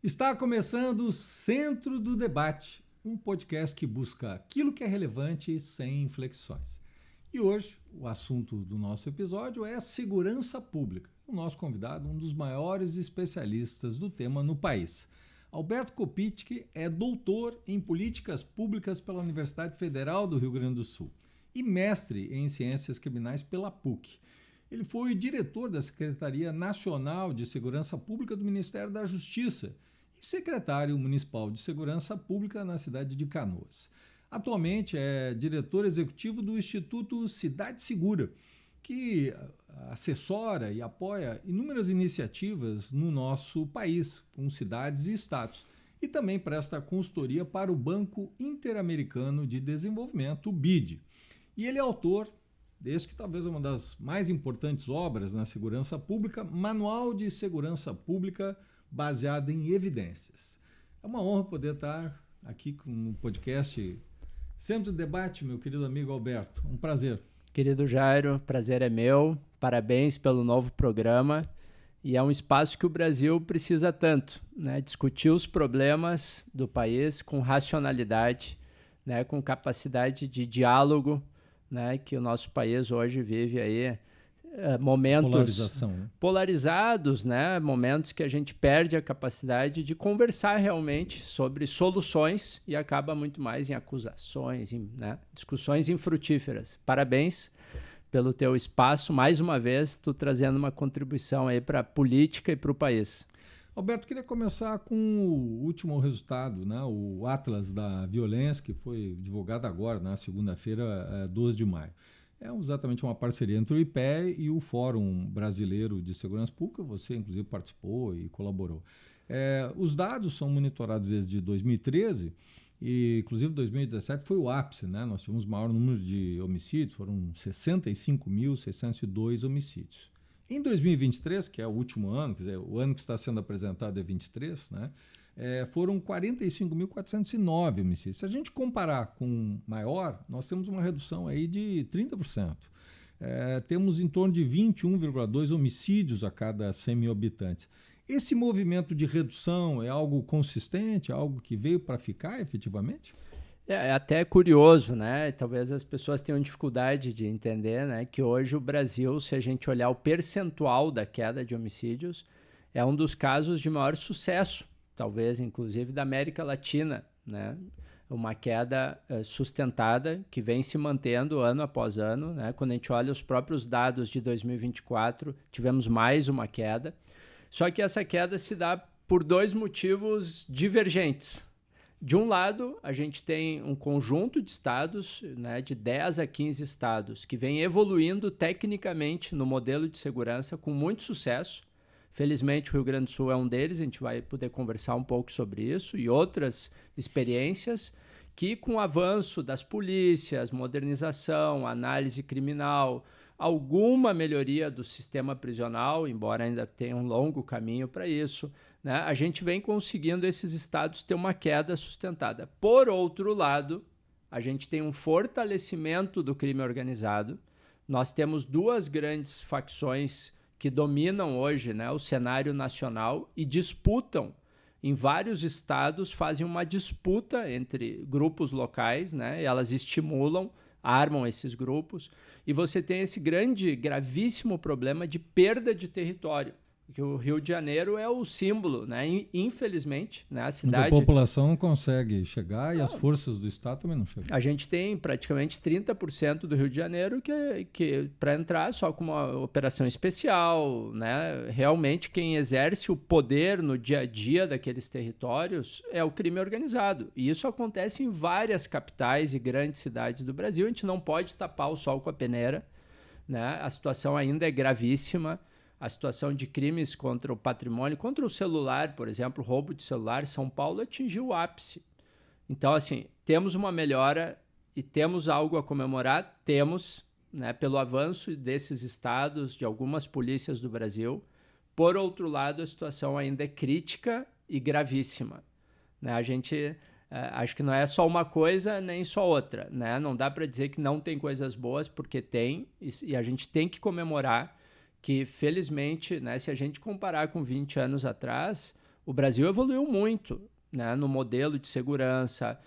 Está começando o Centro do Debate, um podcast que busca aquilo que é relevante sem inflexões. E hoje, o assunto do nosso episódio é segurança pública. O nosso convidado, um dos maiores especialistas do tema no país. Alberto Kopitsch é doutor em políticas públicas pela Universidade Federal do Rio Grande do Sul e mestre em ciências criminais pela PUC. Ele foi diretor da Secretaria Nacional de Segurança Pública do Ministério da Justiça e secretário municipal de Segurança Pública na cidade de Canoas. Atualmente é diretor executivo do Instituto Cidade Segura, que assessora e apoia inúmeras iniciativas no nosso país, com cidades e estados, e também presta consultoria para o Banco Interamericano de Desenvolvimento, o BID. E ele é autor desse que talvez é uma das mais importantes obras na segurança pública, Manual de Segurança Pública baseado em evidências. É uma honra poder estar aqui no podcast Centro do Debate, meu querido amigo Alberto. Um prazer. Querido Jairo, prazer é meu. Parabéns pelo novo programa. E é um espaço que o Brasil precisa tanto, né? Discutir os problemas do país com racionalidade, né? Com capacidade de diálogo, né? Que o nosso país hoje vive aí momentos polarizados, né? Momentos que a gente perde a capacidade de conversar realmente sobre soluções e acaba muito mais em acusações, né? Discussões infrutíferas. Parabéns pelo teu espaço, mais uma vez, tu trazendo uma contribuição aí para a política e para o país. Alberto, queria começar com o último resultado, né? O Atlas da Violência, que foi divulgado agora, na segunda-feira, 12 de maio. É exatamente uma parceria entre o IPE e o Fórum Brasileiro de Segurança Pública. Você, inclusive, participou e colaborou. Os dados são monitorados desde 2013 e, inclusive, 2017 foi o ápice, né? Nós tivemos o maior número de homicídios, foram 65.602 homicídios. Em 2023, que é o último ano, quer dizer, o ano que está sendo apresentado é 23, né? Foram 45.409 homicídios. Se a gente comparar com maior, nós temos uma redução aí de 30%. Temos em torno de 21,2 homicídios a cada 100 mil habitantes. Esse movimento de redução é algo consistente, algo que veio para ficar efetivamente? É até curioso, né? Talvez as pessoas tenham dificuldade de entender, né? Que hoje o Brasil, se a gente olhar o percentual da queda de homicídios, é um dos casos de maior sucesso, talvez inclusive da América Latina, né? Uma queda sustentada que vem se mantendo ano após ano, né? Quando a gente olha os próprios dados de 2024, tivemos mais uma queda, só que essa queda se dá por dois motivos divergentes. De um lado, a gente tem um conjunto de estados, né, de 10 a 15 estados, que vem evoluindo tecnicamente no modelo de segurança com muito sucesso. Felizmente, o Rio Grande do Sul é um deles, a gente vai poder conversar um pouco sobre isso e outras experiências que, com o avanço das polícias, modernização, análise criminal, alguma melhoria do sistema prisional, embora ainda tenha um longo caminho para isso, né, a gente vem conseguindo esses estados ter uma queda sustentada. Por outro lado, a gente tem um fortalecimento do crime organizado. Nós temos duas grandes facções que dominam hoje, né, o cenário nacional e disputam em vários estados, fazem uma disputa entre grupos locais, né, e elas estimulam, armam esses grupos, e você tem esse grande, gravíssimo problema de perda de território, que o Rio de Janeiro é o símbolo, né? Infelizmente, né? A cidade... A população não consegue chegar e as forças do Estado também não chegam. A gente tem praticamente 30% do Rio de Janeiro que para entrar só com uma operação especial, né? Realmente quem exerce o poder no dia a dia daqueles territórios é o crime organizado. E isso acontece em várias capitais e grandes cidades do Brasil. A gente não pode tapar o sol com a peneira, né? A situação ainda é gravíssima. A situação de crimes contra o patrimônio, contra o celular, por exemplo, roubo de celular, São Paulo atingiu o ápice. Então, assim, temos uma melhora e temos algo a comemorar, temos, né, pelo avanço desses estados, de algumas polícias do Brasil. Por outro lado, a situação ainda é crítica e gravíssima, né? A gente acho que não é só uma coisa nem só outra, né? Não dá para dizer que não tem coisas boas, porque tem, e a gente tem que comemorar que, felizmente, né, se a gente comparar com 20 anos atrás, O Brasil evoluiu muito, né, no modelo de segurança.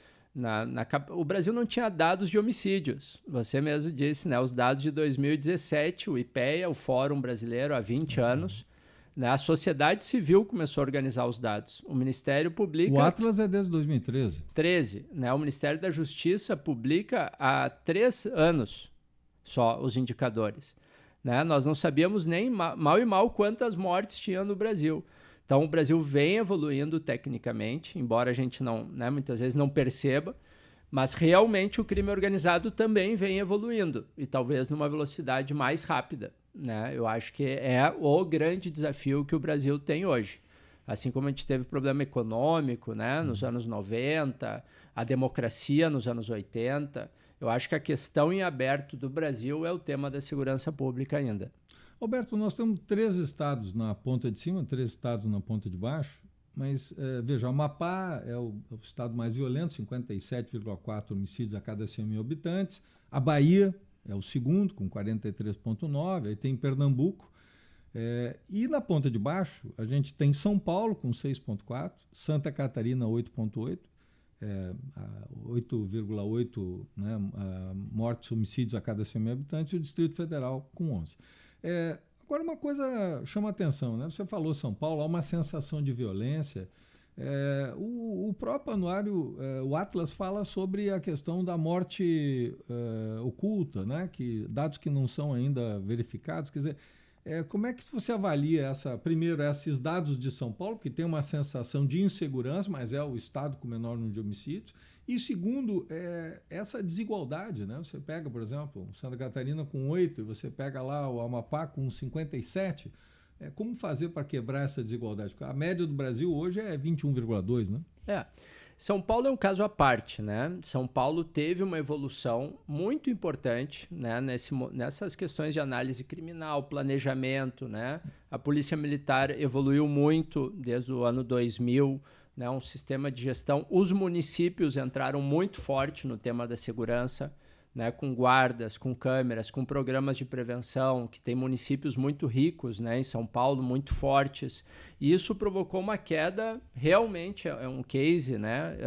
O Brasil não tinha dados de homicídios. Você mesmo disse, né, os dados de 2017, o IPEA, o Fórum Brasileiro, há 20 anos, né, a sociedade civil começou a organizar os dados. O Ministério publica... O Atlas é desde 2013. 13, né? O Ministério da Justiça publica há 3 anos só os indicadores. Né? Nós não sabíamos nem mal quantas mortes tinha no Brasil. Então, o Brasil vem evoluindo tecnicamente, embora a gente não, né, muitas vezes não perceba, mas realmente o crime organizado também vem evoluindo, e talvez numa velocidade mais rápida. Né? Eu acho que é o grande desafio que o Brasil tem hoje. Assim como a gente teve problema econômico, né, nos anos 90, a democracia nos anos 80, eu acho que a questão em aberto do Brasil é o tema da segurança pública ainda. Roberto, nós temos 3 estados na ponta de cima, 3 estados na ponta de baixo, mas veja, o Amapá é o estado mais violento, 57,4 homicídios a cada 100 mil habitantes. A Bahia é o segundo, com 43,9, aí tem Pernambuco. E na ponta de baixo, a gente tem São Paulo com 6,4, Santa Catarina 8,8, 8,8 né, mortes, homicídios a cada 100 mil habitantes, e o Distrito Federal com 11. Agora, uma coisa chama a atenção, né? Você falou São Paulo, há uma sensação de violência. O próprio anuário, o Atlas, fala sobre a questão da morte oculta, né? Dados que não são ainda verificados. Quer dizer, como é que você avalia primeiro, esses dados de São Paulo, que tem uma sensação de insegurança, mas é o estado com menor número de homicídios, e segundo, essa desigualdade, né? Você pega, por exemplo, Santa Catarina com 8, e você pega lá o Amapá com 57, como fazer para quebrar essa desigualdade? A média do Brasil hoje é 21,2, né? São Paulo é um caso à parte, né? São Paulo teve uma evolução muito importante, né, nessas questões de análise criminal, planejamento, né? A Polícia Militar evoluiu muito desde o ano 2000, né, um sistema de gestão. Os municípios entraram muito forte no tema da segurança, né, com guardas, com câmeras, com programas de prevenção, que tem municípios muito ricos, né, em São Paulo, muito fortes. E isso provocou uma queda, realmente é um case, né,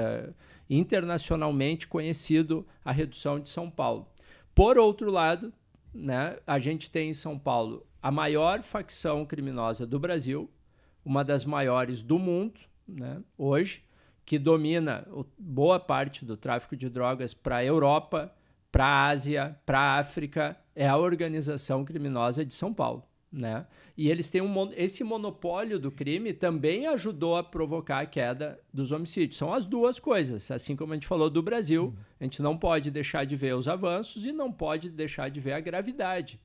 internacionalmente conhecido, a redução de São Paulo. Por outro lado, né, a gente tem em São Paulo a maior facção criminosa do Brasil, uma das maiores do mundo, né, hoje, que domina boa parte do tráfico de drogas para a Europa, para a Ásia, para a África, é a organização criminosa de São Paulo. Né? E eles têm esse monopólio do crime também ajudou a provocar a queda dos homicídios. São as duas coisas. Assim como a gente falou do Brasil, a gente não pode deixar de ver os avanços e não pode deixar de ver a gravidade.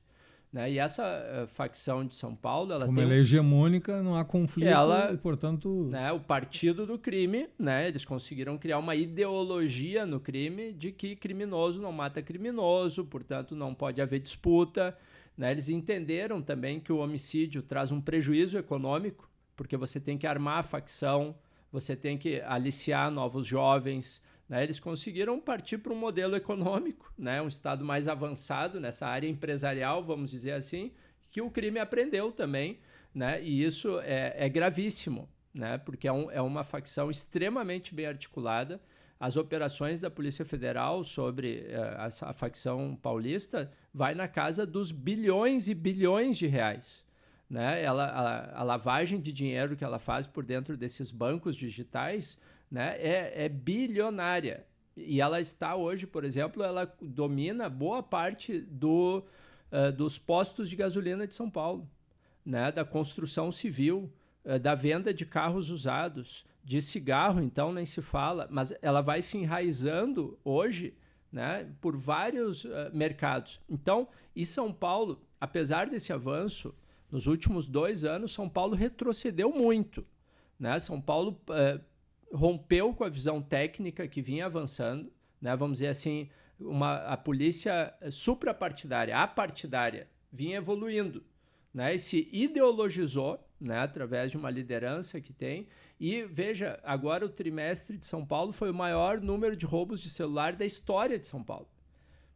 Né? E essa facção de São Paulo... Como ela é hegemônica, não há conflito e, portanto... Né, o partido do crime, né, eles conseguiram criar uma ideologia no crime de que criminoso não mata criminoso, portanto não pode haver disputa. Né? Eles entenderam também que o homicídio traz um prejuízo econômico, porque você tem que armar a facção, você tem que aliciar novos jovens. Né? Eles conseguiram partir para um modelo econômico, né? Um estado mais avançado nessa área empresarial, vamos dizer assim, que o crime aprendeu também, né? E isso é gravíssimo, né? Porque é uma facção extremamente bem articulada. As operações da Polícia Federal sobre a facção paulista vai na casa dos bilhões e bilhões de reais. Né? A lavagem de dinheiro que ela faz por dentro desses bancos digitais, né, é bilionária. E ela está hoje, por exemplo, ela domina boa parte dos postos de gasolina de São Paulo, né, da construção civil, da venda de carros usados, de cigarro, então nem se fala, mas ela vai se enraizando hoje, né, por vários mercados. Então, e São Paulo, apesar desse avanço, nos últimos 2 anos, São Paulo retrocedeu muito. Né? São Paulo rompeu com a visão técnica que vinha avançando, né? Vamos dizer assim, a polícia suprapartidária, apartidária, vinha evoluindo, né? E se ideologizou, né? Através de uma liderança que tem. E veja, agora o trimestre de São Paulo foi o maior número de roubos de celular da história de São Paulo.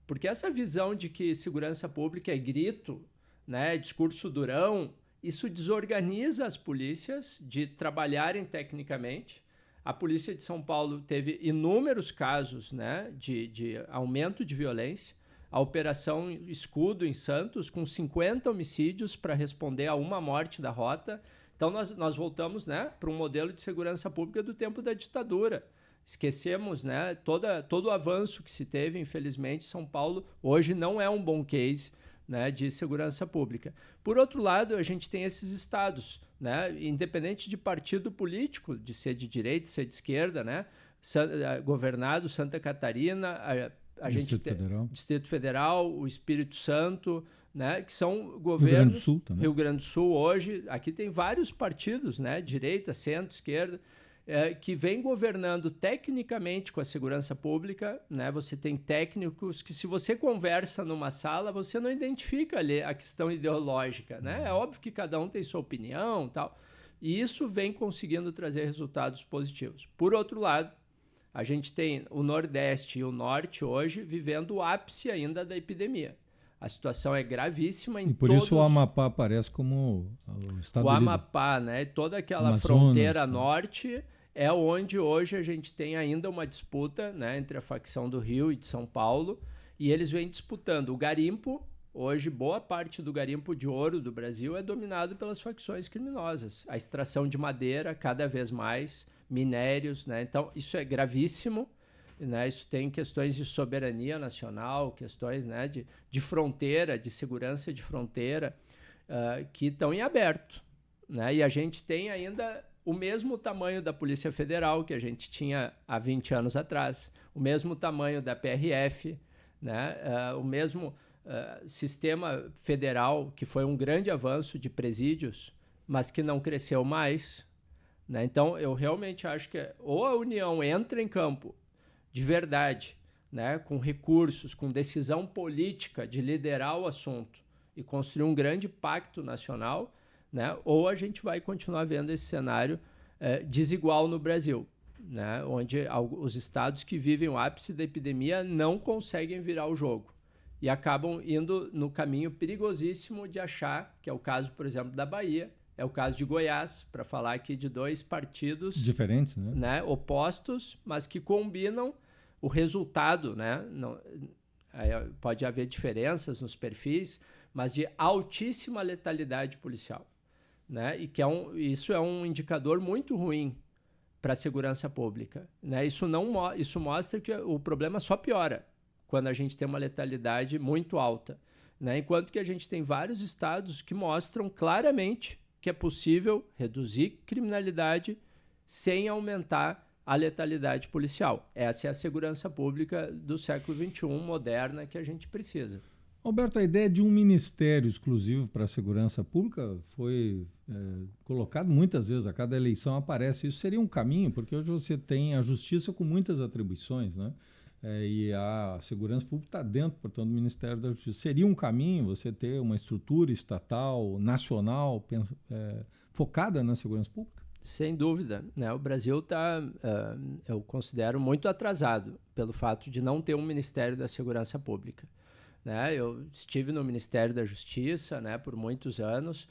Porque essa visão de que segurança pública é grito, né? Discurso durão, isso desorganiza as polícias de trabalharem tecnicamente. A polícia de São Paulo teve inúmeros casos, né, de aumento de violência. A Operação Escudo em Santos, com 50 homicídios para responder a uma morte da rota. Então, nós voltamos, né, para um modelo de segurança pública do tempo da ditadura. Esquecemos, né, todo o avanço que se teve, infelizmente, São Paulo hoje não é um bom case, né, de segurança pública. Por outro lado, a gente tem esses estados, né, independente de partido político, de ser de direita, ser de esquerda, né, governado Santa Catarina, a gente tem Distrito Federal, o Espírito Santo, né, que são governos... Rio Grande do Sul também. Rio Grande do Sul hoje, aqui tem vários partidos, né, direita, centro, esquerda, que vem governando tecnicamente com a segurança pública, né? Você tem técnicos que, se você conversa numa sala, você não identifica ali a questão ideológica, né? É óbvio que cada um tem sua opinião, tal, e isso vem conseguindo trazer resultados positivos. Por outro lado, a gente tem o Nordeste e o Norte hoje vivendo o ápice ainda da epidemia. A situação é gravíssima em todos... E por isso o Amapá aparece como o estado líder. O Amapá, né? Toda aquela fronteira norte é onde hoje a gente tem ainda uma disputa, né, entre a facção do Rio e de São Paulo, e eles vêm disputando. O garimpo, hoje boa parte do garimpo de ouro do Brasil é dominado pelas facções criminosas. A extração de madeira, cada vez mais, minérios, né? Então isso é gravíssimo. Né, isso tem questões de soberania nacional, questões, né, de fronteira, de segurança de fronteira, que estão em aberto. Né, e a gente tem ainda o mesmo tamanho da Polícia Federal que a gente tinha há 20 anos atrás, o mesmo tamanho da PRF, né, o mesmo sistema federal, que foi um grande avanço de presídios, mas que não cresceu mais. Né? Então, eu realmente acho que ou a União entra em campo de verdade, né, com recursos, com decisão política de liderar o assunto e construir um grande pacto nacional, né, ou a gente vai continuar vendo esse cenário desigual no Brasil, né, onde os estados que vivem o ápice da epidemia não conseguem virar o jogo e acabam indo no caminho perigosíssimo de achar, que é o caso, por exemplo, da Bahia, é o caso de Goiás, para falar aqui de dois partidos diferentes, né, opostos, mas que combinam o resultado, né? Não, pode haver diferenças nos perfis, mas de altíssima letalidade policial, né? E que isso é um indicador muito ruim para a segurança pública, né? Isso mostra que o problema só piora quando a gente tem uma letalidade muito alta, né? Enquanto que a gente tem vários estados que mostram claramente que é possível reduzir criminalidade sem aumentar a letalidade policial. Essa é a segurança pública do século XXI, moderna, que a gente precisa. Alberto, a ideia de um ministério exclusivo para a segurança pública foi colocado muitas vezes, a cada eleição aparece. Isso seria um caminho, porque hoje você tem a justiça com muitas atribuições, né? E a segurança pública está dentro, portanto, do Ministério da Justiça. Seria um caminho você ter uma estrutura estatal, nacional, focada na segurança pública? Sem dúvida, né? O Brasil está, eu considero, muito atrasado pelo fato de não ter um Ministério da Segurança Pública. Né? Eu estive no Ministério da Justiça, né, por muitos anos.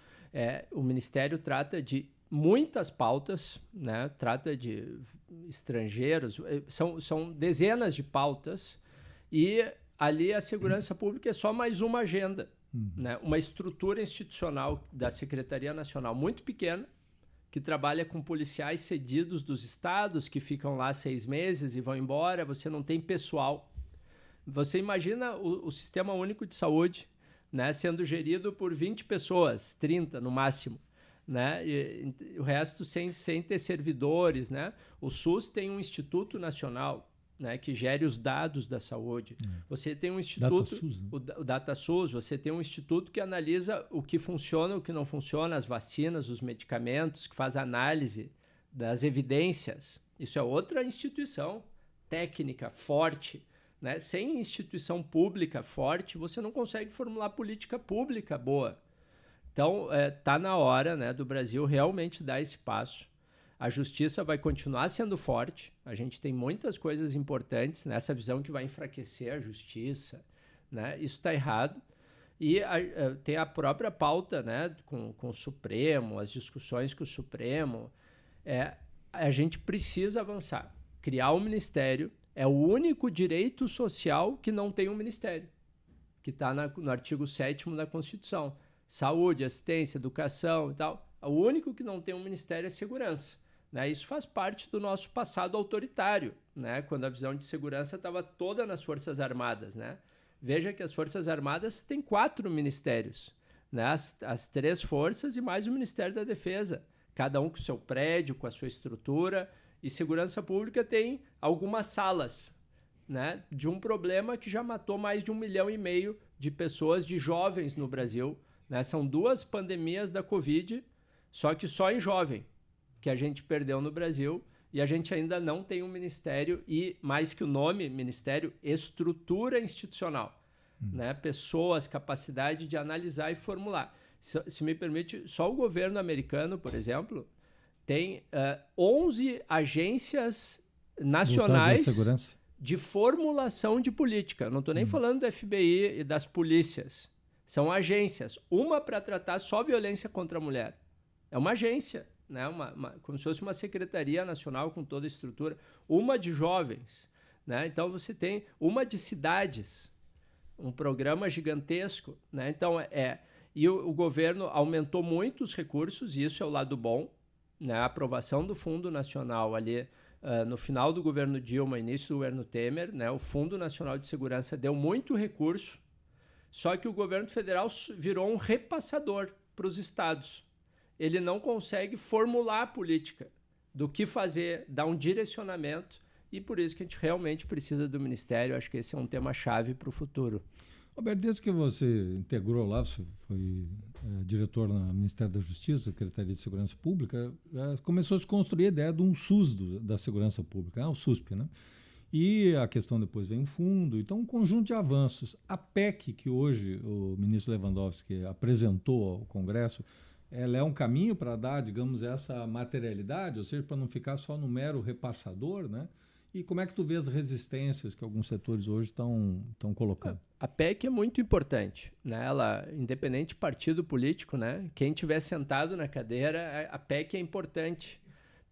O Ministério trata de muitas pautas, né? Trata de estrangeiros, são dezenas de pautas, e ali a segurança pública é só mais uma agenda, né? Uma estrutura institucional da Secretaria Nacional muito pequena, que trabalha com policiais cedidos dos estados, que ficam lá 6 meses e vão embora, você não tem pessoal. Você imagina o Sistema Único de Saúde, né, sendo gerido por 20 pessoas, 30 no máximo, né, e o resto sem ter servidores, né? O SUS tem um Instituto Nacional, né, que gere os dados da saúde. Você tem um instituto, DataSUS, né? o DataSUS, você tem um instituto que analisa o que funciona, o que não funciona, as vacinas, os medicamentos, que faz análise das evidências. Isso é outra instituição técnica forte, né? Sem instituição pública forte, você não consegue formular política pública boa. Então, está na hora, né, do Brasil realmente dar esse passo. A justiça vai continuar sendo forte. A gente tem muitas coisas importantes nessa visão que vai enfraquecer a justiça, né? Isso está errado. E tem a própria pauta, né, com o Supremo, as discussões com o Supremo. A gente precisa avançar. Criar um ministério é o único direito social que não tem um ministério, que está no artigo 7º da Constituição. Saúde, assistência, educação e tal. O único que não tem um ministério é segurança. Né? Isso faz parte do nosso passado autoritário, né? Quando a visão de segurança estava toda nas Forças Armadas. Né? Veja que as Forças Armadas têm 4 ministérios, né? As 3 forças e mais o Ministério da Defesa, cada um com o seu prédio, com a sua estrutura, e segurança pública tem algumas salas, né? De um problema que já matou mais de 1,5 milhão de pessoas, de jovens no Brasil. Né? São 2 pandemias da Covid, só que só em jovem, que a gente perdeu no Brasil, e a gente ainda não tem um ministério, e mais que o nome, ministério, estrutura institucional. Né? Pessoas, capacidade de analisar e formular. Se me permite, só o governo americano, por exemplo, tem 11 agências nacionais de formulação de política. Eu não estou nem falando do FBI e das polícias. São agências. Uma para tratar só violência contra a mulher. É uma agência, né? Como se fosse uma secretaria nacional com toda a estrutura. Uma de jovens. Né? Então, você tem uma de cidades. Um programa gigantesco. Né? Então, e o governo aumentou muito os recursos, e isso é o lado bom. Né? A aprovação do Fundo Nacional ali, no final do governo Dilma, início do governo Temer, né? O Fundo Nacional de Segurança deu muito recurso, só que o governo federal virou um repassador para os estados. Ele não consegue formular a política do que fazer, dar um direcionamento, e por isso que a gente realmente precisa do Ministério. Acho que esse é um tema-chave para o futuro. Roberto, desde que você integrou lá, você foi diretor no Ministério da Justiça, Secretaria de Segurança Pública, começou a se construir a ideia de um SUS da Segurança Pública, o SUSP, né? E a questão depois vem um fundo, então um conjunto de avanços. A PEC que hoje o ministro Lewandowski apresentou ao Congresso, ela é um caminho para dar, digamos, essa materialidade, ou seja, para não ficar só no mero repassador, né? E como é que tu vê as resistências que alguns setores hoje estão colocando? A PEC é muito importante, né? Ela, independente de partido político, né? Quem tiver sentado na cadeira, a PEC é importante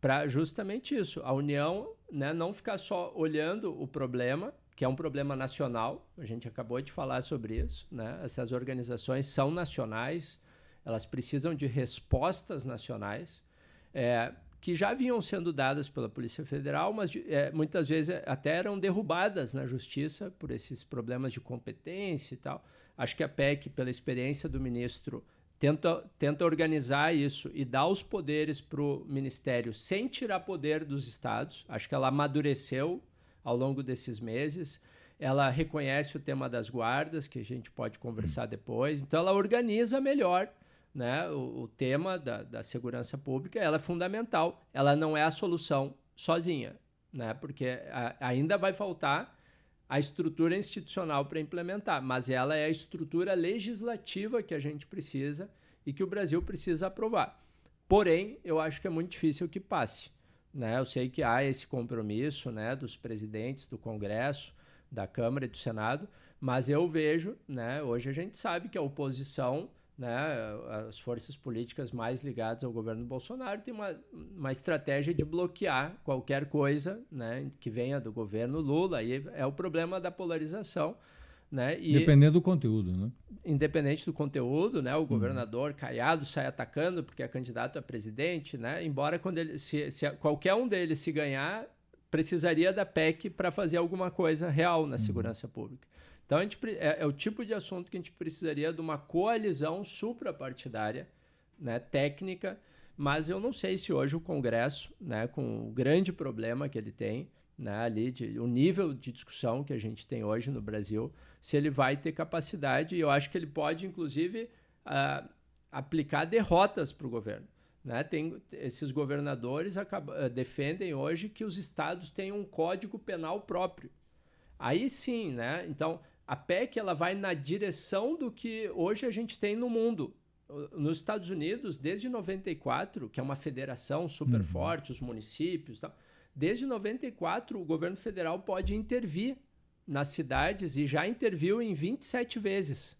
para justamente isso. A União, né, não ficar só olhando o problema, que é um problema nacional, a gente acabou de falar sobre isso, né? Essas organizações são nacionais, elas precisam de respostas nacionais, que já vinham sendo dadas pela Polícia Federal, mas muitas vezes até eram derrubadas na Justiça por esses problemas de competência e tal. Acho que a PEC, pela experiência do ministro, tenta organizar isso e dar os poderes para o Ministério sem tirar poder dos estados. Acho que ela amadureceu ao longo desses meses. Ela reconhece o tema das guardas, que a gente pode conversar depois. Então, ela organiza melhor. Né? O tema da segurança pública, ela é fundamental. Ela não é a solução sozinha, né? Porque ainda vai faltar a estrutura institucional para implementar, mas ela é a estrutura legislativa que a gente precisa e que o Brasil precisa aprovar. Porém, eu acho que é muito difícil que passe. Né? Eu sei que há esse compromisso, né, dos presidentes do Congresso, da Câmara e do Senado, mas eu vejo, né, hoje a gente sabe que a oposição, né, as forças políticas mais ligadas ao governo Bolsonaro têm uma estratégia de bloquear qualquer coisa, né, que venha do governo Lula. Aí é o problema da polarização. Né, dependendo do conteúdo, né? Independente do conteúdo, né, o governador Caiado sai atacando porque é candidato a presidente, né, embora quando se qualquer um deles se ganhar, precisaria da PEC para fazer alguma coisa real na segurança pública. Então, é o tipo de assunto que a gente precisaria de uma coalizão suprapartidária, né, técnica, mas eu não sei se hoje o Congresso, né, com o grande problema que ele tem, né, ali o nível de discussão que a gente tem hoje no Brasil, se ele vai ter capacidade, e eu acho que ele pode, inclusive, aplicar derrotas para o governo. Né? Esses governadores defendem hoje que os estados tenham um código penal próprio. Aí sim, né? Então, a PEC ela vai na direção do que hoje a gente tem no mundo. Nos Estados Unidos, desde 94, que é uma federação super forte, os municípios, tal, desde 94 o governo federal pode intervir nas cidades e já interviu em 27 vezes.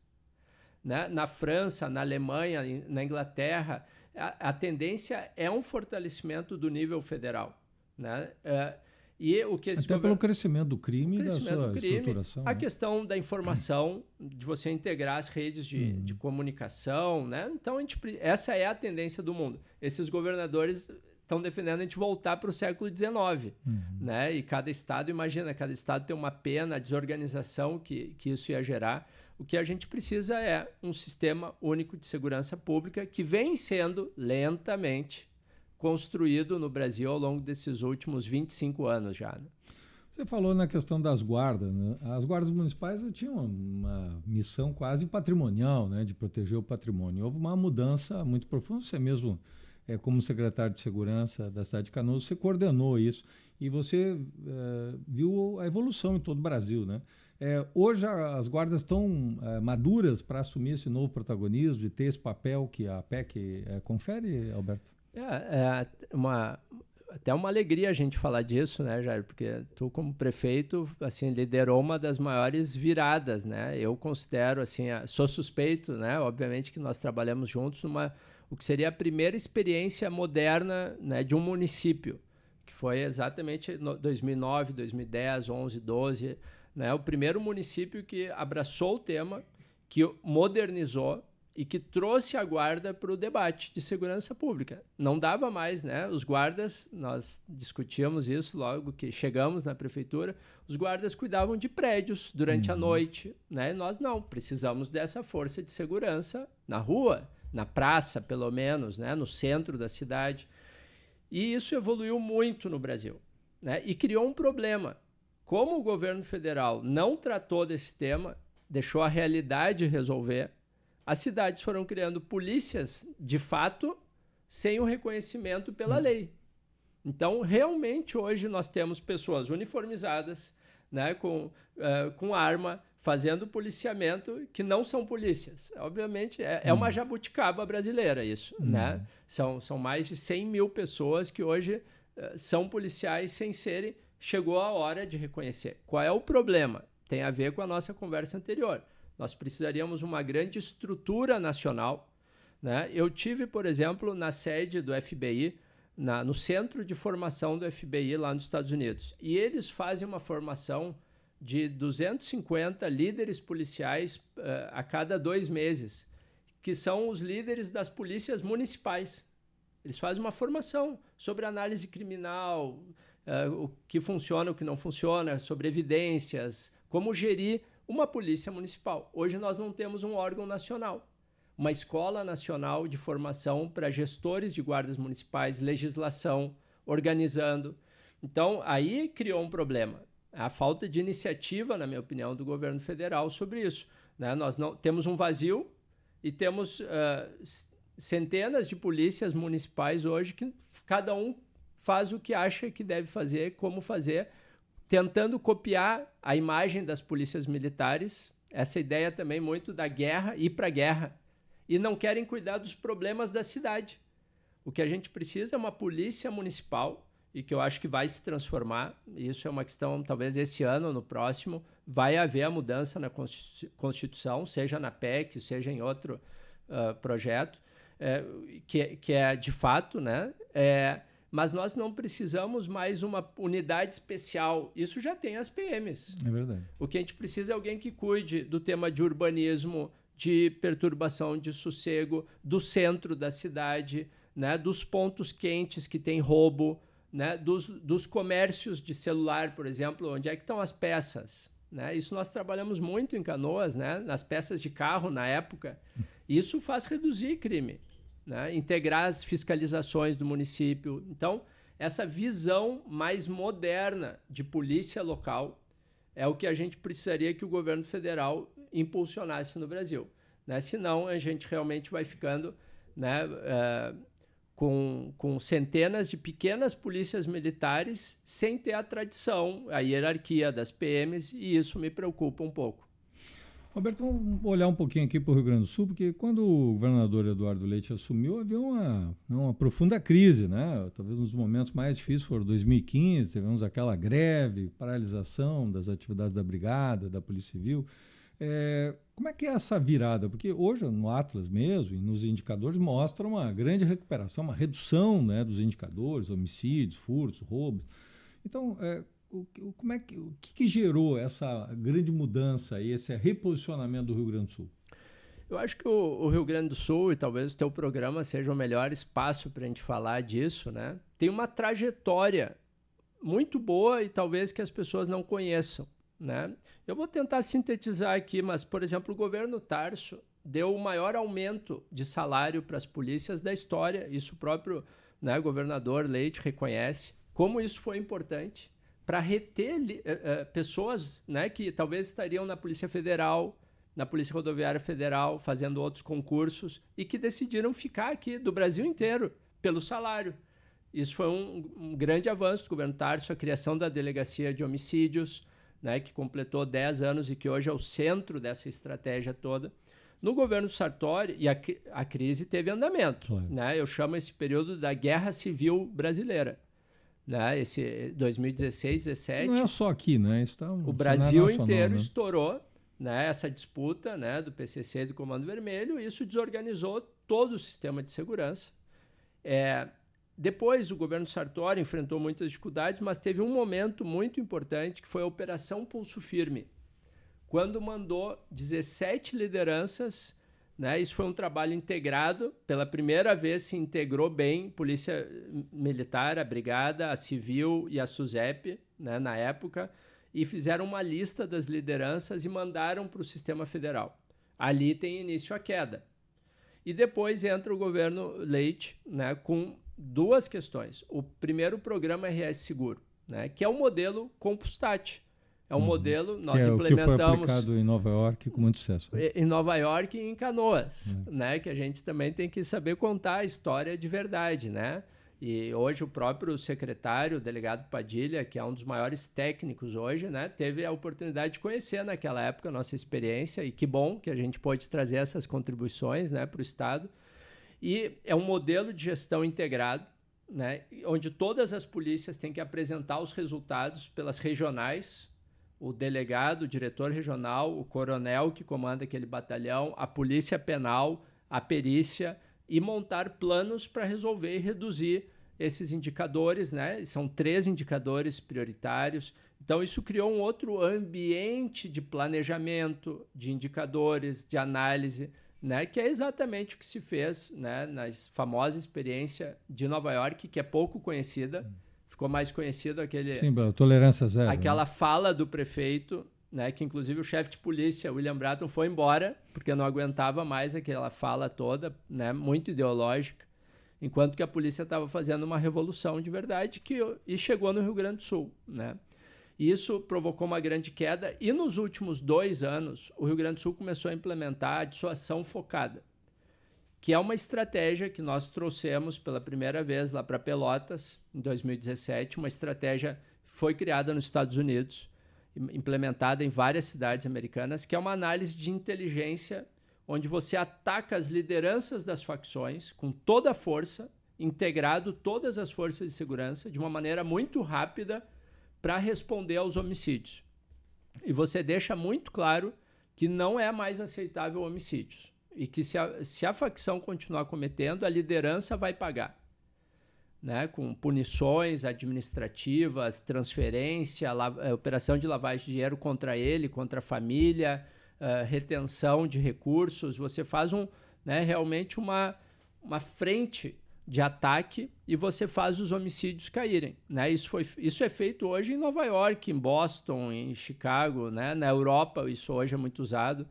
né? Na França, na Alemanha, na Inglaterra, a tendência é um fortalecimento do nível federal, né? E o que até pelo crescimento do crime e da sua estruturação. A questão da informação, de você integrar as redes de comunicação, né? Então, essa é a tendência do mundo. Esses governadores estão defendendo a gente voltar para o século XIX, né? E cada estado tem uma pena, a desorganização que isso ia gerar. O que a gente precisa é um sistema único de segurança pública que vem sendo lentamente construído no Brasil ao longo desses últimos 25 anos já. Né? Você falou na questão das guardas, né? As guardas municipais tinham uma missão quase patrimonial, né, de proteger o patrimônio. Houve uma mudança muito profunda. Você mesmo, como secretário de segurança da cidade de Canoas, você coordenou isso e você viu a evolução em todo o Brasil, né? Hoje as guardas estão maduras para assumir esse novo protagonismo, de ter esse papel que a PEC confere, Alberto? Até uma alegria a gente falar disso, né, Jair? Porque tu, como prefeito, assim, liderou uma das maiores viradas, né? Eu considero, assim, sou suspeito, né? Obviamente que nós trabalhamos juntos o que seria a primeira experiência moderna, né, de um município, que foi exatamente 2009, 2010, 11, 12, né? O primeiro município que abraçou o tema, que modernizou e que trouxe a guarda para o debate de segurança pública. Não dava mais, né? Os guardas, nós discutíamos isso logo que chegamos na prefeitura, os guardas cuidavam de prédios durante a noite, né? Nós não, precisamos dessa força de segurança na rua, na praça, pelo menos, né? No centro da cidade. E isso evoluiu muito no Brasil, né? E criou um problema. Como o governo federal não tratou desse tema, deixou a realidade resolver, as cidades foram criando polícias, de fato, sem o reconhecimento pela lei. Então, realmente, hoje nós temos pessoas uniformizadas, né, com arma, fazendo policiamento, que não são polícias. Obviamente, é uma jabuticaba brasileira isso. Né? São mais de 100 mil pessoas que hoje são policiais sem serem. Chegou a hora de reconhecer. Qual é o problema? Tem a ver com a nossa conversa anterior. Nós precisaríamos uma grande estrutura nacional, né? Eu tive, por exemplo, na sede do FBI, no centro de formação do FBI lá nos Estados Unidos. E eles fazem uma formação de 250 líderes policiais a cada 2 meses, que são os líderes das polícias municipais. Eles fazem uma formação sobre análise criminal, o que funciona, o que não funciona, sobre evidências, como gerir uma polícia municipal. Hoje nós não temos um órgão nacional, uma escola nacional de formação para gestores de guardas municipais, legislação, organizando. Então, aí criou um problema. A falta de iniciativa, na minha opinião, do governo federal sobre isso. Né? Nós não temos um vazio e temos centenas de polícias municipais hoje que cada um faz o que acha que deve fazer, como fazer, tentando copiar a imagem das polícias militares, essa ideia também muito da guerra, ir para a guerra, e não querem cuidar dos problemas da cidade. O que a gente precisa é uma polícia municipal, e que eu acho que vai se transformar, isso é uma questão, talvez esse ano ou no próximo, vai haver a mudança na Constituição, seja na PEC, seja em outro projeto, que é de fato, né? Mas nós não precisamos mais uma unidade especial. Isso já tem as PMs. É verdade. O que a gente precisa é alguém que cuide do tema de urbanismo, de perturbação de sossego, do centro da cidade, né, dos pontos quentes que tem roubo, né, dos comércios de celular, por exemplo, onde é que estão as peças. Né? Isso nós trabalhamos muito em Canoas, né, nas peças de carro na época. Isso faz reduzir crime. Né? Integrar as fiscalizações do município. Então, essa visão mais moderna de polícia local é o que a gente precisaria que o governo federal impulsionasse no Brasil. Né? Senão, a gente realmente vai ficando, né, com centenas de pequenas polícias militares sem ter a tradição, a hierarquia das PMs, e isso me preocupa um pouco. Roberto, vamos olhar um pouquinho aqui para o Rio Grande do Sul, porque quando o governador Eduardo Leite assumiu, havia uma profunda crise, né? Talvez um dos momentos mais difíceis foram 2015, tivemos aquela greve, paralisação das atividades da Brigada, da Polícia Civil. Como é que é essa virada? Porque hoje, no Atlas mesmo, e nos indicadores, mostra uma grande recuperação, uma redução, né, dos indicadores, homicídios, furtos, roubos. Então, o que gerou essa grande mudança e esse reposicionamento do Rio Grande do Sul? Eu acho que o Rio Grande do Sul, e talvez o teu programa seja o melhor espaço para a gente falar disso, né? Tem uma trajetória muito boa e talvez que as pessoas não conheçam, né? Eu vou tentar sintetizar aqui, mas, por exemplo, o governo Tarso deu o maior aumento de salário para as polícias da história. Isso o próprio, né, governador Leite reconhece. Como isso foi importante para reter pessoas, né, que talvez estariam na Polícia Federal, na Polícia Rodoviária Federal, fazendo outros concursos e que decidiram ficar aqui do Brasil inteiro pelo salário. Isso foi um grande avanço do governo Tarso, a criação da Delegacia de Homicídios, né, que completou 10 anos e que hoje é o centro dessa estratégia toda. No governo Sartori, e a crise teve andamento. Claro. Né? Eu chamo esse período da Guerra Civil Brasileira. Né? Esse 2016, 2017... Não é só aqui, né? O Brasil inteiro, né, estourou, né, essa disputa, né, do PCC e do Comando Vermelho, e isso desorganizou todo o sistema de segurança. Depois, o governo Sartori enfrentou muitas dificuldades, mas teve um momento muito importante, que foi a Operação Pulso Firme, quando mandou 17 lideranças, né, isso foi um trabalho integrado, pela primeira vez se integrou bem Polícia Militar, a Brigada, a Civil e a SUSEP, né, na época, e fizeram uma lista das lideranças e mandaram para o sistema federal. Ali tem início a queda. E depois entra o governo Leite, né, com duas questões. O primeiro, o programa RS Seguro, né, que é o modelo Compustat. É um modelo, nós implementamos... Que foi aplicado em Nova York com muito sucesso. Né? Em Nova York e em Canoas, né, que a gente também tem que saber contar a história de verdade, né? E hoje o próprio secretário, o delegado Padilha, que é um dos maiores técnicos hoje, né, teve a oportunidade de conhecer naquela época a nossa experiência, e que bom que a gente pôde trazer essas contribuições, né, para o Estado. E é um modelo de gestão integrado, né, onde todas as polícias têm que apresentar os resultados pelas regionais, o delegado, o diretor regional, o coronel que comanda aquele batalhão, a polícia penal, a perícia, e montar planos para resolver e reduzir esses indicadores, né? São 3 indicadores prioritários. Então, isso criou um outro ambiente de planejamento, de indicadores, de análise, né? Que é exatamente o que se fez, né, na famosa experiência de Nova York, que é pouco conhecida. Ficou mais conhecido aquele... Sim, tolerância zero. Aquela, né, fala do prefeito, né, que inclusive o chefe de polícia, William Bratton, foi embora, porque não aguentava mais aquela fala toda, né, muito ideológica, enquanto que a polícia estava fazendo uma revolução de verdade e chegou no Rio Grande do Sul. Né? Isso provocou uma grande queda, e nos últimos 2 anos, o Rio Grande do Sul começou a implementar a dissuasão focada, que é uma estratégia que nós trouxemos pela primeira vez lá para Pelotas, em 2017, uma estratégia que foi criada nos Estados Unidos, implementada em várias cidades americanas, que é uma análise de inteligência, onde você ataca as lideranças das facções com toda a força, integrado todas as forças de segurança, de uma maneira muito rápida, para responder aos homicídios. E você deixa muito claro que não é mais aceitável homicídios. E que se a facção continuar cometendo, a liderança vai pagar, né? Com punições administrativas, transferência, operação de lavagem de dinheiro contra ele, contra a família, retenção de recursos. Você faz realmente uma frente de ataque e você faz os homicídios caírem. Né? Isso é feito hoje em Nova York, em Boston, em Chicago, né? Na Europa isso hoje é muito usado.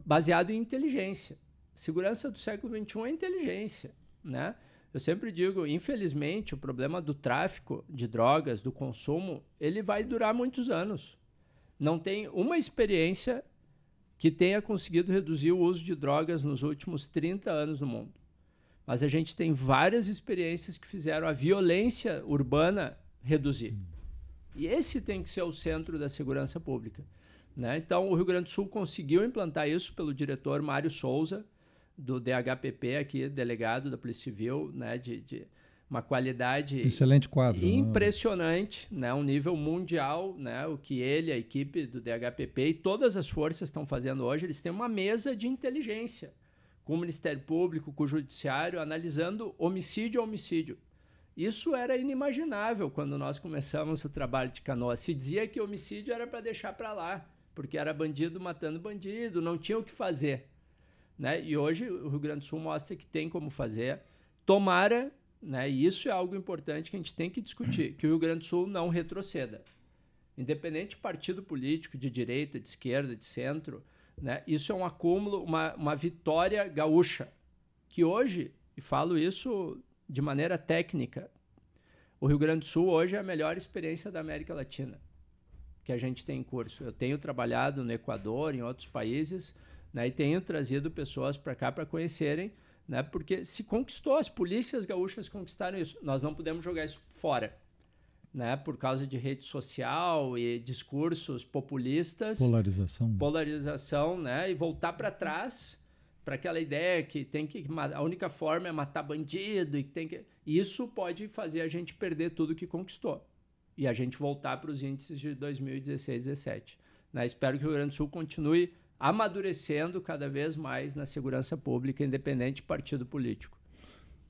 Baseado em inteligência. Segurança do século XXI é inteligência, né? Eu sempre digo, infelizmente, o problema do tráfico de drogas, do consumo, ele vai durar muitos anos. Não tem uma experiência que tenha conseguido reduzir o uso de drogas nos últimos 30 anos no mundo. Mas a gente tem várias experiências que fizeram a violência urbana reduzir. E esse tem que ser o centro da segurança pública. Né? Então, o Rio Grande do Sul conseguiu implantar isso pelo diretor Mário Souza, do DHPP, aqui, delegado da Polícia Civil, né, de uma qualidade excelente quadro, impressionante, né? Um nível mundial, né? O que ele, a equipe do DHPP e todas as forças estão fazendo hoje, eles têm uma mesa de inteligência com o Ministério Público, com o Judiciário, analisando homicídio a homicídio. Isso era inimaginável quando nós começamos o trabalho de Canoas. Se dizia que homicídio era para deixar para lá, porque era bandido matando bandido, não tinha o que fazer, né? E hoje o Rio Grande do Sul mostra que tem como fazer. Tomara, né? E isso é algo importante que a gente tem que discutir, que o Rio Grande do Sul não retroceda. Independente de partido político, de direita, de esquerda, de centro, né? Isso é um acúmulo, uma vitória gaúcha, que hoje, e falo isso de maneira técnica, o Rio Grande do Sul hoje é a melhor experiência da América Latina que a gente tem em curso. Eu tenho trabalhado no Equador, em outros países, né? E tenho trazido pessoas para cá para conhecerem, né? Porque se conquistou, as polícias gaúchas conquistaram isso. Nós não podemos jogar isso fora, né? Por causa de rede social e discursos populistas. Polarização, né? E voltar para trás para aquela ideia que tem que a única forma é matar bandido e tem que isso pode fazer a gente perder tudo que conquistou e a gente voltar para os índices de 2016, 17. Né? Espero que o Rio Grande do Sul continue amadurecendo cada vez mais na segurança pública, independente de partido político.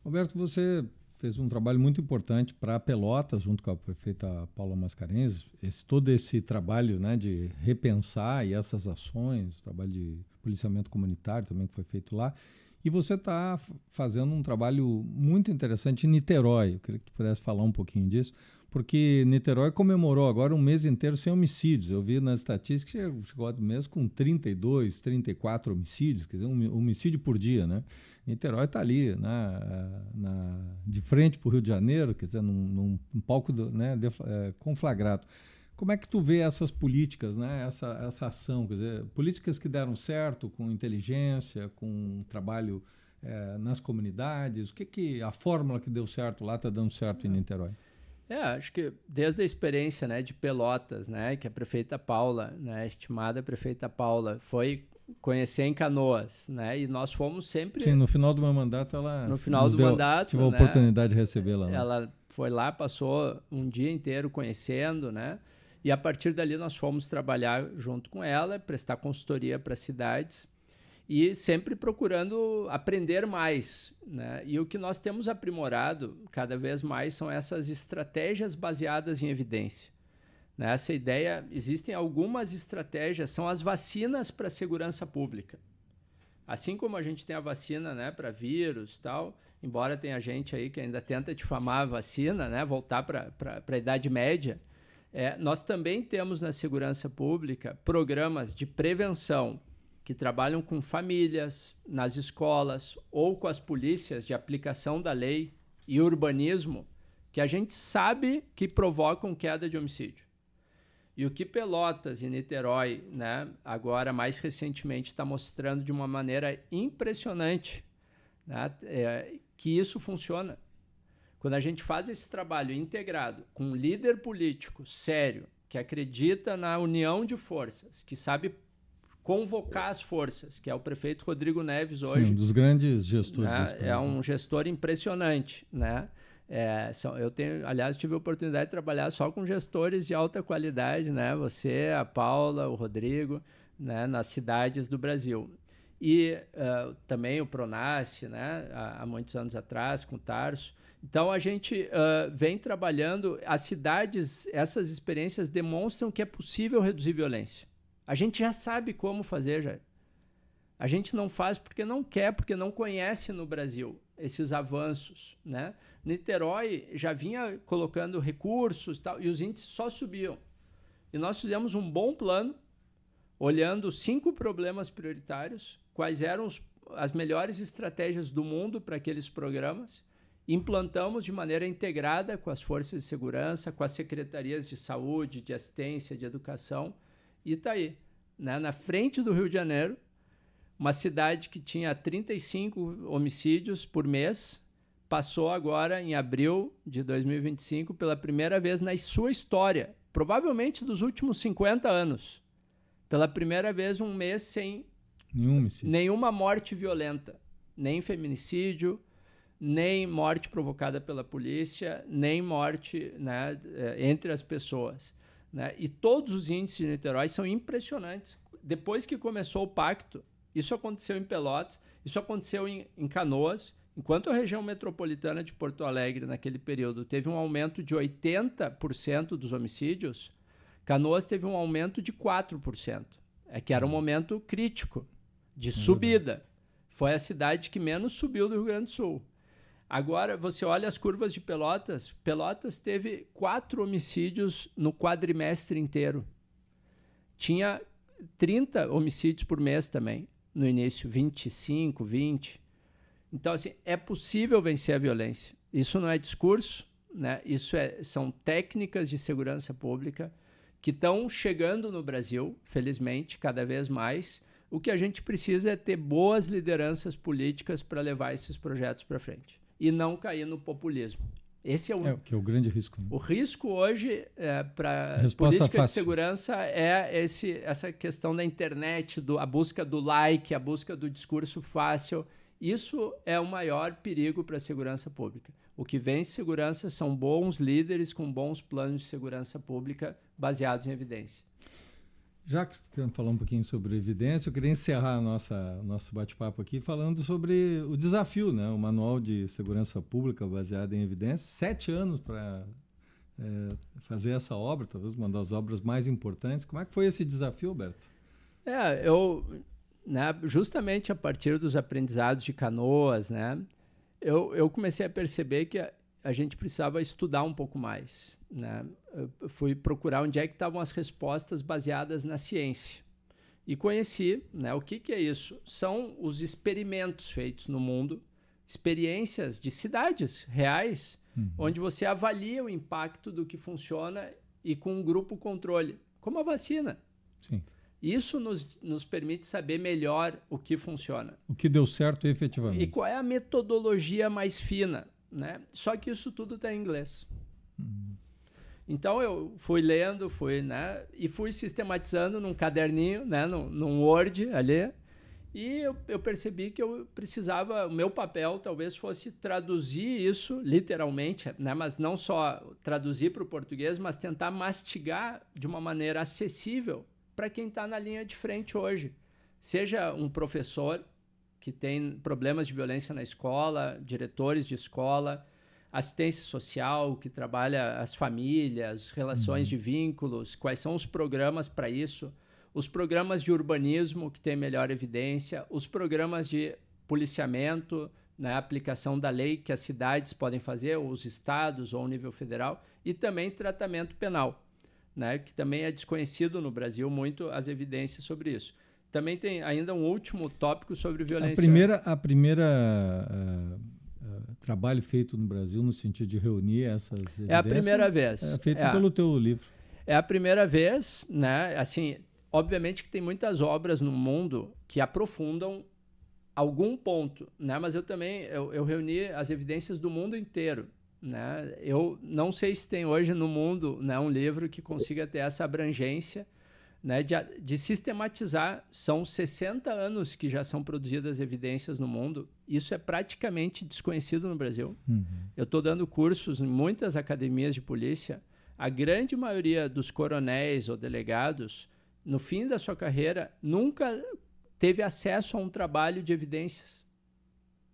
Roberto, você fez um trabalho muito importante para Pelotas, junto com a prefeita Paula Mascarenhas, todo esse trabalho, né, de repensar e essas ações, trabalho de policiamento comunitário também que foi feito lá, e você está fazendo um trabalho muito interessante em Niterói. Eu queria que tu pudesse falar um pouquinho disso, porque Niterói comemorou agora um mês inteiro sem homicídios. Eu vi nas estatísticas que chegou do mês com 32, 34 homicídios, quer dizer, um homicídio por dia, né? Niterói está ali, de frente para o Rio de Janeiro, quer dizer, num palco conflagrado. Como é que tu vê essas políticas, né? essa ação, quer dizer, políticas que deram certo com inteligência, com trabalho nas comunidades? O que a fórmula que deu certo lá está dando certo em Niterói? Acho que desde a experiência, né, de Pelotas, né, que a prefeita Paula, né, a estimada prefeita Paula, foi conhecer em Canoas, né, e nós fomos sempre... Sim, no final do meu mandato ela... No final do mandato, tive a oportunidade de recebê-la. Ela foi lá, passou um dia inteiro conhecendo, né, e a partir dali nós fomos trabalhar junto com ela, prestar consultoria para cidades, e sempre procurando aprender mais, né? E o que nós temos aprimorado cada vez mais são essas estratégias baseadas em evidência. Nessa ideia, existem algumas estratégias, são as vacinas para a segurança pública. Assim como a gente tem a vacina, né, para vírus e tal, embora tenha gente aí que ainda tenta difamar a vacina, né, voltar para a Idade Média, nós também temos na segurança pública programas de prevenção que trabalham com famílias, nas escolas ou com as polícias de aplicação da lei e urbanismo, que a gente sabe que provocam queda de homicídio. E o que Pelotas e Niterói, né, agora mais recentemente, está mostrando de uma maneira impressionante, né, que isso funciona. Quando a gente faz esse trabalho integrado com um líder político sério, que acredita na união de forças, que sabe convocar as forças, que é o prefeito Rodrigo Neves hoje. Sim, um dos grandes gestores. Né, é um gestor impressionante, né? Aliás, tive a oportunidade de trabalhar só com gestores de alta qualidade, né? Você, a Paula, o Rodrigo, né? Nas cidades do Brasil. E também o Pronace, né? Há muitos anos atrás, com o Tarso. Então, a gente vem trabalhando, as cidades, essas experiências demonstram que é possível reduzir violência. A gente já sabe como fazer, já. A gente não faz porque não quer, porque não conhece no Brasil esses avanços, né? Niterói já vinha colocando recursos e tal, e os índices só subiam. E nós fizemos um bom plano, olhando 5 problemas prioritários, quais eram as melhores estratégias do mundo para aqueles programas, implantamos de maneira integrada com as forças de segurança, com as secretarias de saúde, de assistência, de educação, e está aí, né? Na frente do Rio de Janeiro, uma cidade que tinha 35 homicídios por mês, passou agora, em abril de 2025, pela primeira vez na sua história, provavelmente dos últimos 50 anos, pela primeira vez um mês sem nenhuma morte violenta, nem feminicídio, nem morte provocada pela polícia, nem morte, né, entre as pessoas, né? E todos os índices de Niterói são impressionantes. Depois que começou o pacto, isso aconteceu em Pelotas, isso aconteceu em Canoas, enquanto a região metropolitana de Porto Alegre, naquele período, teve um aumento de 80% dos homicídios, Canoas teve um aumento de 4%, que era um momento crítico de subida. Foi a cidade que menos subiu do Rio Grande do Sul. Agora, você olha as curvas de Pelotas, Pelotas teve 4 homicídios no quadrimestre inteiro. Tinha 30 homicídios por mês também, no início, 25, 20. Então, assim, é possível vencer a violência. Isso não é discurso, né? Isso são técnicas de segurança pública que estão chegando no Brasil, felizmente, cada vez mais. O que a gente precisa é ter boas lideranças políticas para levar esses projetos para frente e não cair no populismo. Esse é que é o grande risco. Né? O risco hoje para a política fácil. De segurança é essa questão da internet, a busca do like, a busca do discurso fácil. Isso é o maior perigo para a segurança pública. O que vem em segurança são bons líderes com bons planos de segurança pública baseados em evidência. Já que queremos falar um pouquinho sobre evidência, eu queria encerrar nosso bate-papo aqui falando sobre o desafio, né? O Manual de Segurança Pública baseado em evidência. 7 anos para fazer essa obra, talvez uma das obras mais importantes. Como é que foi esse desafio, Alberto? Justamente a partir dos aprendizados de Canoas, né? Eu comecei a perceber que a gente precisava estudar um pouco mais, né? Eu fui procurar onde é que estavam as respostas baseadas na ciência. E conheci, né, o que é isso. São os experimentos feitos no mundo, experiências de cidades reais, onde você avalia o impacto do que funciona e com um grupo controle, como a vacina. Sim. Isso nos permite saber melhor o que funciona. O que deu certo efetivamente. E qual é a metodologia mais fina, né? Só que isso tudo está em inglês. Então eu fui lendo, e fui sistematizando num caderninho, né, num Word ali, e eu percebi que eu precisava, o meu papel talvez fosse traduzir isso literalmente, né, mas não só traduzir para o português, mas tentar mastigar de uma maneira acessível para quem está na linha de frente hoje. Seja um professor que tem problemas de violência na escola, diretores de escola, assistência social, que trabalha as famílias, relações de vínculos, quais são os programas para isso, os programas de urbanismo que têm melhor evidência, os programas de policiamento, né, aplicação da lei que as cidades podem fazer, ou os estados, ou o nível federal, e também tratamento penal, né, que também é desconhecido no Brasil muito as evidências sobre isso. Também tem ainda um último tópico sobre violência. A primeira trabalho feito no Brasil no sentido de reunir essas evidências. É a primeira vez. É feito pelo teu livro. É a primeira vez, né? Assim, obviamente que tem muitas obras no mundo que aprofundam algum ponto, né? Mas eu reuni as evidências do mundo inteiro, né? Eu não sei se tem hoje no mundo, né, um livro que consiga ter essa abrangência, né, de sistematizar. São 60 anos que já são produzidas evidências no mundo. Isso é praticamente desconhecido no Brasil. Eu estou dando cursos em muitas academias de polícia. A grande maioria dos coronéis ou delegados, no fim da sua carreira, nunca teve acesso a um trabalho de evidências.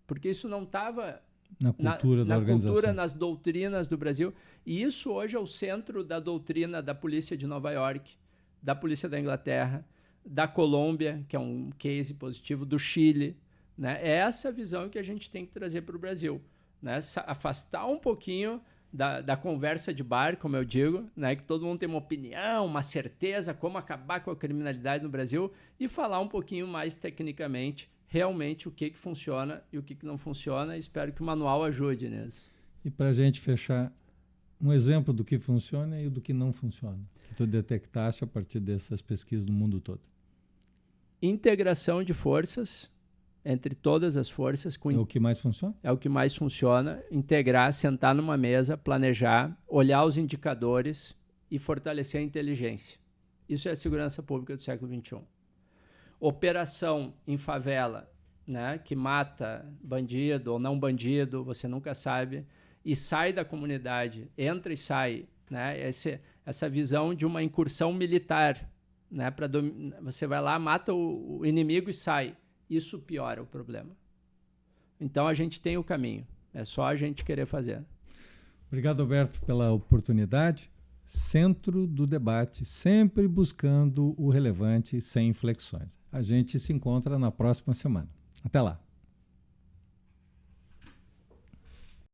Porque isso não estava na cultura da organização. Cultura, nas doutrinas do Brasil. E isso hoje é o centro da doutrina da polícia de Nova York, da polícia da Inglaterra, da Colômbia, que é um case positivo, do Chile, né? É essa visão que a gente tem que trazer para o Brasil, né? Afastar um pouquinho da conversa de bar, como eu digo, né? Que todo mundo tem uma opinião, uma certeza, como acabar com a criminalidade no Brasil, e falar um pouquinho mais tecnicamente, realmente, o que funciona e o que não funciona. Espero que o manual ajude nisso. E para a gente fechar, um exemplo do que funciona e do que não funciona, que tu detectaste a partir dessas pesquisas no mundo todo. Integração de forças entre todas as forças. É o que mais funciona? É o que mais funciona. Integrar, sentar numa mesa, planejar, olhar os indicadores e fortalecer a inteligência. Isso é a segurança pública do século XXI. Operação em favela né, que mata bandido ou não bandido, você nunca sabe, e sai da comunidade, entra e sai, né, essa visão de uma incursão militar, né, você vai lá, mata o inimigo e sai. Isso piora o problema. Então a gente tem o caminho, é só a gente querer fazer. Obrigado, Alberto, pela oportunidade. Centro do Debate, sempre buscando o relevante sem inflexões. A gente se encontra na próxima semana. Até lá.